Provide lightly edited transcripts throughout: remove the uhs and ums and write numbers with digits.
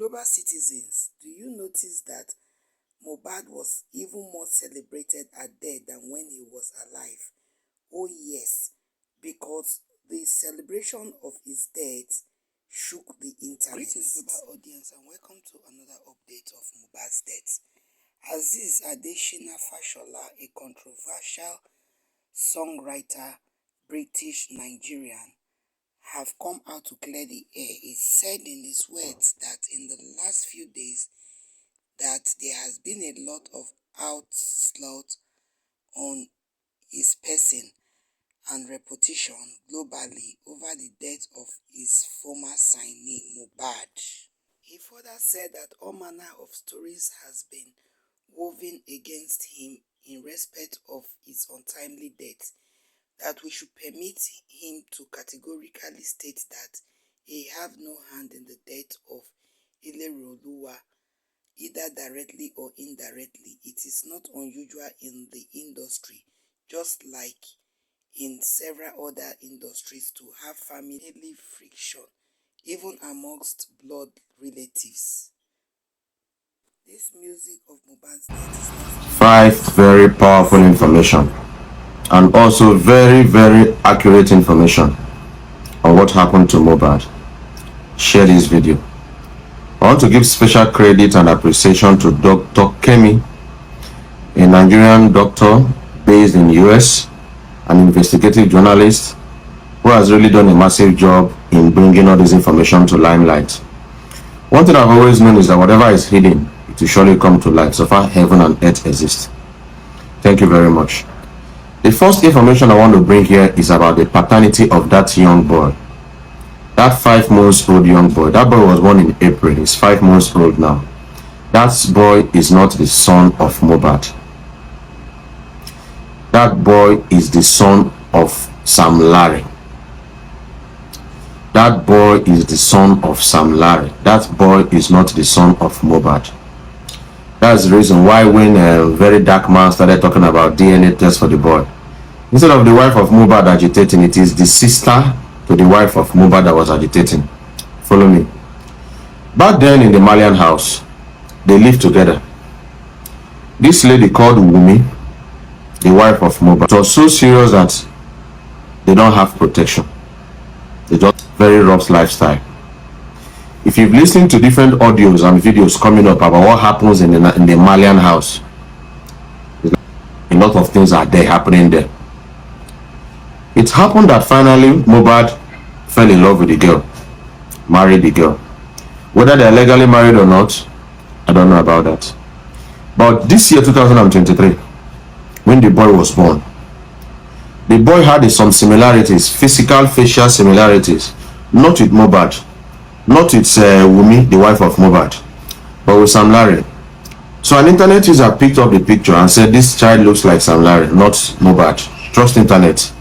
Global citizens, do you notice that Mohbad was even more celebrated at death than when he was alive? Oh yes, because the celebration of his death shook the internet. Greetings global audience and welcome to another update of Mohbad's death. Aziz Adesina Fashola, a controversial songwriter, British Nigerian, have come out to clear the air. He said in his words that in the last few days that there has been a lot of onslaught on his person and reputation globally over the death of his former signee Mohbad. He further said that all manner of stories has been woven against him in respect of his untimely death, that we should permit him to categorically state that he have no hand in the death of Ileroluwa, either directly or indirectly. It is not unusual in the industry, just like in several other industries, to have family friction, even amongst blood relatives. This music of Mohbad's death is not... 5 very powerful information and also very accurate information on what happened to Mohbad. Share this video. I want to give special credit and appreciation to Dr. Kemi, a Nigerian doctor based in US, an investigative journalist who has really done a massive job in bringing all this information to limelight. One thing I've always known is that whatever is hidden, it will surely come to light so far heaven and earth exist. Thank you very much. The first information I want to bring here is about the paternity of that young boy. That 5 months old young boy. That boy was born in April. He's 5 months old now. That boy is not the son of Mohbad. That boy is the son of Sam Larry. That boy is the son of Sam Larry. That boy is not the son of Mohbad. That's the reason why when a very dark man started talking about DNA test for the boy, instead of the wife of Mohbad agitating, it is the sister to the wife of Mohbad that was agitating. Follow me. Back then in the Malian house, they lived together. This lady called Wumi, the wife of Mohbad, it was so serious that they don't have protection. They just very rough lifestyle. If you've listened to different audios and videos coming up about what happens in the Malian house, a lot of things are there happening there. It happened that finally Mohbad fell in love with the girl, married the girl. Whether they're legally married or not, I don't know about that. But this year, 2023, when the boy was born, the boy had some similarities, facial similarities, not with Mohbad, not with Wumi, the wife of Mohbad, but with Sam Larry. So an internet user picked up the picture and said, this child looks like Sam Larry, not Mohbad. Trust internet.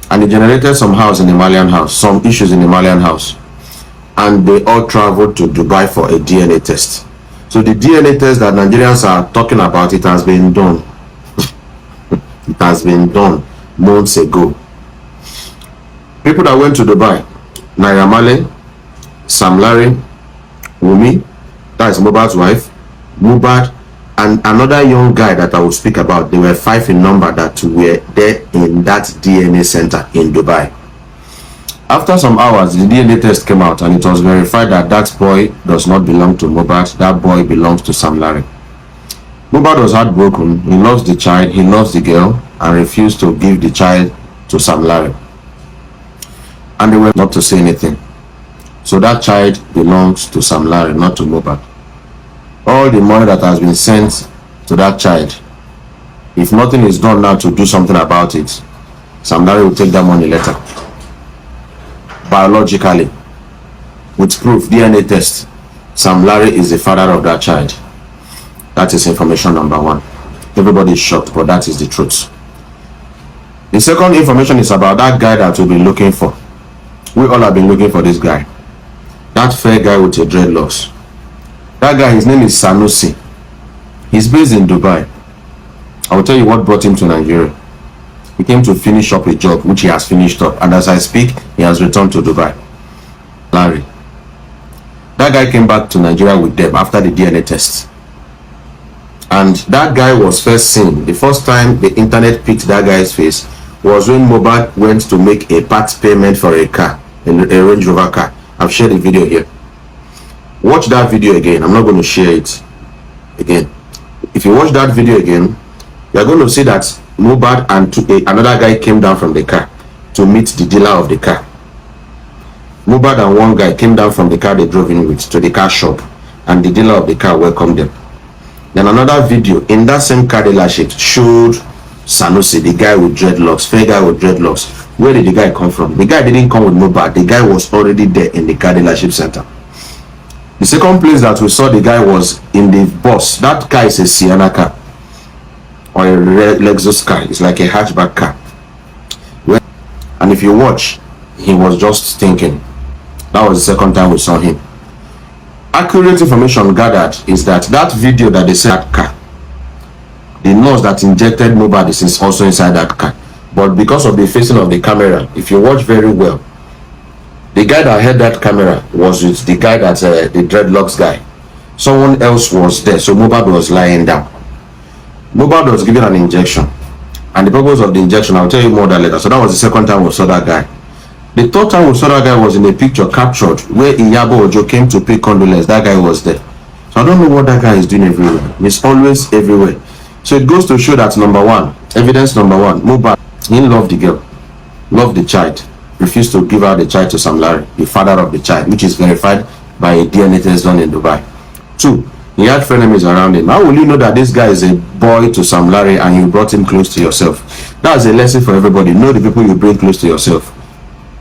And it generated some house in the Malian house, some issues in the Malian house. And they all traveled to Dubai for a DNA test. So the DNA test that Nigerians are talking about, it has been done. It has been done months ago. People that went to Dubai, Naira Marley, Sam Larry, Wumi, that is Mohbad's wife, Mohbad, and another young guy that I will speak about. They were 5 in number that were there in that DNA center in Dubai. After some hours, the DNA test came out and it was verified that that boy does not belong to Mohbad. That boy belongs to Sam Larry. Mohbad was heartbroken. He loves the child, he loves the girl, and refused to give the child to Sam Larry. And they were not to say anything. So that child belongs to Sam Larry, not to Mohbad. All the money that has been sent to that child, if nothing is done now to do something about it, Sam Larry will take that money later. Biologically, with proof, DNA test, Sam Larry is the father of that child. That is information number 1. Everybody is shocked, but that is the truth. The second information is about that guy that we'll be looking for. We all have been looking for this guy. That fair guy with the dreadlocks. That guy, his name is Sanusi. He's based in Dubai. I will tell you what brought him to Nigeria. He came to finish up a job which he has finished up, and as I speak, he has returned to Dubai. Larry. That guy came back to Nigeria with them after the DNA test. And that guy was first seen. The first time the internet picked that guy's face was when Mohbad went to make a part payment for a car, a Range Rover car. I've shared a video here. Watch that video again. I'm not going to share it again. If you watch that video again, you're going to see that Mohbad and another guy came down from the car to meet the dealer of the car. Mohbad and one guy came down from the car they drove in with to the car shop, and the dealer of the car welcomed them. Then another video in that same car dealership showed Sanusi, the guy with dreadlocks, fake guy with dreadlocks. Where did the guy come from? The guy didn't come with Mohbad. The guy was already there in the car dealership center. The second place that we saw the guy was in the bus. That car is a Sienna car or a Lexus car. It's like a hatchback car. And if you watch, he was just thinking. That was the second time we saw him. Accurate information gathered is that video that they said that car, the nurse that injected Mohbad is also inside that car. But because of the facing of the camera, if you watch very well, the guy that had that camera was with the guy that's the dreadlocks guy. Someone else was there, so Mohbad was lying down. Mohbad was given an injection, and the purpose of the injection, I'll tell you more that later. So that was the second time we saw that guy. The third time we saw that guy was in a picture captured where Iyabo Ojo came to pay condolence. That guy was there. So I don't know what that guy is doing everywhere. He's always everywhere. So it goes to show that number one, evidence number one, Mohbad, he loved the girl, loved the child, refused to give out the child to Sam Larry, the father of the child, which is verified by a DNA test done in Dubai. Two, he had frenemies around him. How will you know that this guy is a boy to Sam Larry and you brought him close to yourself? That's a lesson for everybody. Know the people you bring close to yourself.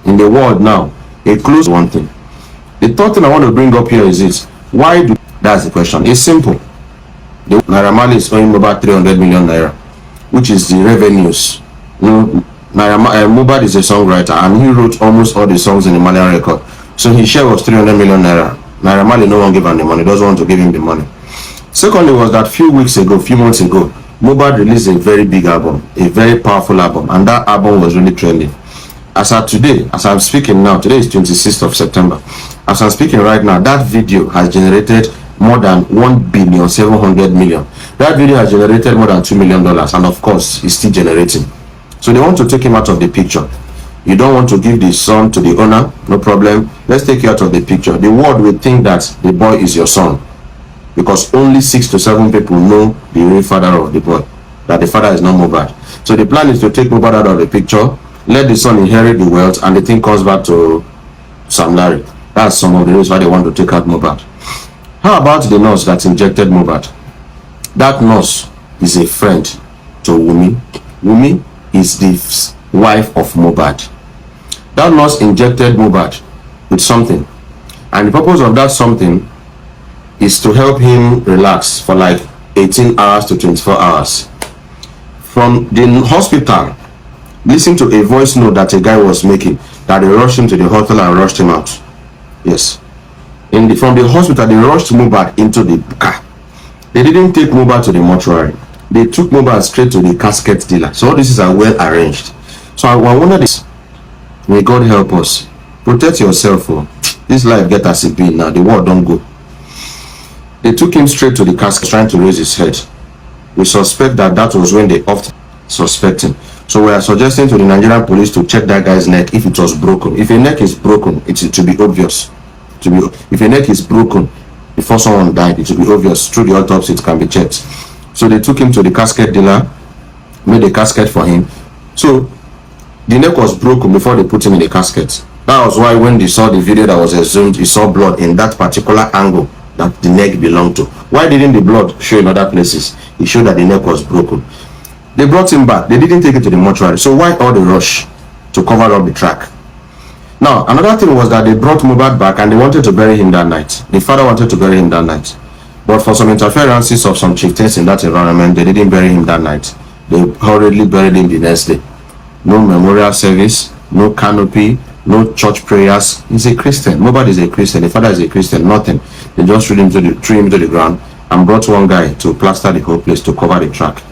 In the world now, a close one thing. The third thing I want to bring up here is this. Why do, that's the question. It's simple. The Naira Marley is owing about 300 million naira, which is the revenues. You know, Mohbad is a songwriter and he wrote almost all the songs in the Malian record. So his share was 300 million naira. Naira Marley no one gave him the money, doesn't want to give him the money. Secondly was that few months ago, Mohbad released a very big album, a very powerful album, and that album was really trending. As of today, as I'm speaking now, today is 26th of September. As I'm speaking right now, that video has generated more than 1,700,000,000. That video has generated more than $2 million, and of course, it's still generating. So they want to take him out of the picture. You don't want to give the son to the owner, no problem. Let's take you out of the picture. The world will think that the boy is your son, because only 6 to 7 people know the real father of the boy, that the father is not Mohbad. So the plan is to take Mohbad out of the picture, let the son inherit the wealth, and the thing comes back to Sam Larry. That's some of the reasons why they want to take out Mohbad. How about the nurse that injected Mohbad? That nurse is a friend to Wunmi. Wunmi is the wife of Mohbad. That nurse injected Mohbad with something, and the purpose of that something is to help him relax for like 18 hours to 24 hours. From the hospital, listen to a voice note that a guy was making, that they rushed him to the hospital and rushed him out. Yes. From the hospital, they rushed Mohbad into the car. They didn't take Mohbad to the mortuary. They took Mohbad straight to the casket dealer. So all this is well arranged. So I wonder this. May God help us. Protect yourself. Oh. This life get as it be now. The world don't go. They took him straight to the casket, trying to raise his head. We suspect that was when they often suspect him. So we are suggesting to the Nigerian police to check that guy's neck if it was broken. If a neck is broken, it should be obvious. If a neck is broken before someone died, it should be obvious. Through the autopsy, it can be checked. So they took him to the casket dealer, made a casket for him. So the neck was broken before they put him in the casket. That was why when they saw the video that was exhumed, you saw blood in that particular angle that the neck belonged to. Why didn't the blood show in other places? It showed that the neck was broken. They brought him back. They didn't take it to the mortuary. So why all the rush to cover up the track? Now, another thing was that they brought Mohbad back and they wanted to bury him that night. The father wanted to bury him that night. But for some interferences of some chieftains in that environment, they didn't bury him that night. They hurriedly buried him the next day. No memorial service, no canopy, no church prayers. He's a Christian. Mohbad is a Christian. The father is a Christian. Nothing. They just threw him to the ground and brought one guy to plaster the whole place to cover the track.